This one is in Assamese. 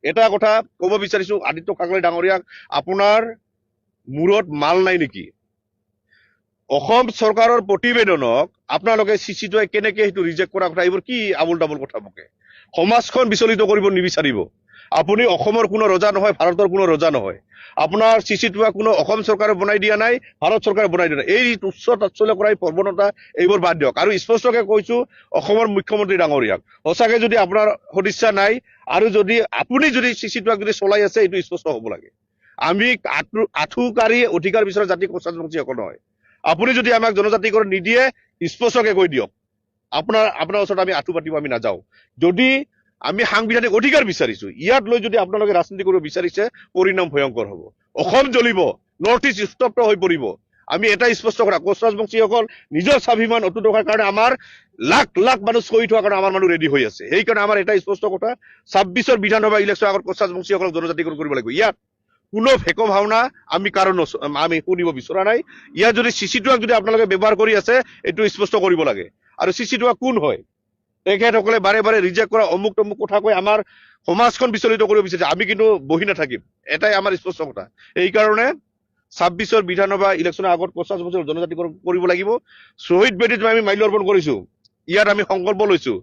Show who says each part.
Speaker 1: এটা কথা ক'ব বিচাৰিছো আদিত্য কাকলি ডাঙৰীয়াক, আপোনাৰ মূৰত মাল নাই নেকি? অসম চৰকাৰৰ প্ৰতিবেদনক আপোনালোকে চিচিটোৱে কেনেকে সেইটো ৰিজেক্ট কৰা কথা, এইবোৰ কি আবুল তাবুল কথা বকে? সমাজখন বিচলিত কৰিব নিবিচাৰিব। আপুনি অসমৰ কোনো ৰজা নহয়, ভাৰতৰ কোনো ৰজা নহয়। আপোনাৰ চিচিটোৱা কোনো অসম চৰকাৰে বনাই দিয়া নাই, ভাৰত চৰকাৰে বনাই দিয়া নাই। এই তুচ্ছ তাচ্ছল্য কৰা এই প্ৰৱণতা এইবোৰ বাদ দিয়ক। আৰু স্পষ্টকে কৈছো অসমৰ মুখ্যমন্ত্ৰী ডাঙৰীয়াক, সঁচাকে যদি আপোনাৰ সদিচ্ছা নাই আৰু যদি আপুনি যদি চিচিটোৱাক যদি চলাই আছে, এইটো স্পষ্ট হ'ব লাগে। আমি আঁঠুকাৰী অধিকাৰ বিচৰা জাতি কোচাজবংশীসকল নহয়। আপুনি যদি আমাক জনজাতিকৰণ নিদিয়ে স্পষ্টকে কৈ দিয়ক, আপোনাৰ ওচৰত আমি আঁঠু পাতিব, আমি নাযাওঁ। যদি আমি সাংবিধানিক অধিকাৰ বিচাৰিছো, ইয়াত লৈ যদি আপোনালোকে ৰাজনীতি কৰিব বিচাৰিছে, পৰিণাম ভয়ংকৰ হ'ব। অসম জ্বলিব, নৰ্থ ইষ্ট স্তব্ধ হৈ পৰিব। আমি এটাই স্পষ্ট কৰা, কোচ ৰাজবংশীসকল নিজৰ স্বাভিমান অটুট ৰখাৰ কাৰণে আমাৰ লাখ লাখ মানুহ শ্বহীদ হোৱাৰ কাৰণে আমাৰ মানুহ ৰেডি হৈ আছে। সেইকাৰণে আমাৰ এটাই স্পষ্ট কথা, 26ৰ বিধানসভা ইলেকশ্যনৰ আগত কোচ ৰাজবংশীসকলক জনজাতিকৰণ কৰিব লাগিব। ইয়াত কোনো ভেক ভাওনা আমি আমি শুনিব বিচৰা নাই। ইয়াত যদি চিচিটোৱাক যদি আপোনালোকে ব্যৱহাৰ কৰি আছে, এইটো স্পষ্ট কৰিব লাগে। আৰু চিচিটোৱা কোন হয়? তেখেতসকলে বাৰে বাৰে ৰিজেক্ট কৰা অমুক তমুক কথা কৈ আমাৰ সমাজখন বিচলিত কৰিব বিচাৰিছে। আমি কিন্তু বহি নাথাকিম, এটাই আমাৰ স্পষ্ট কথা। এইকাৰণে 26ৰ বিধানসভা ইলেকশ্যনৰ আগত কোচ ৰাজবংশীসকলক জনজাতিকৰণ কৰিব লাগিব। শ্বহীদ বেদীত আমি মাল্যাৰ্পণ কৰিছো, ইয়াত আমি সংকল্প লৈছো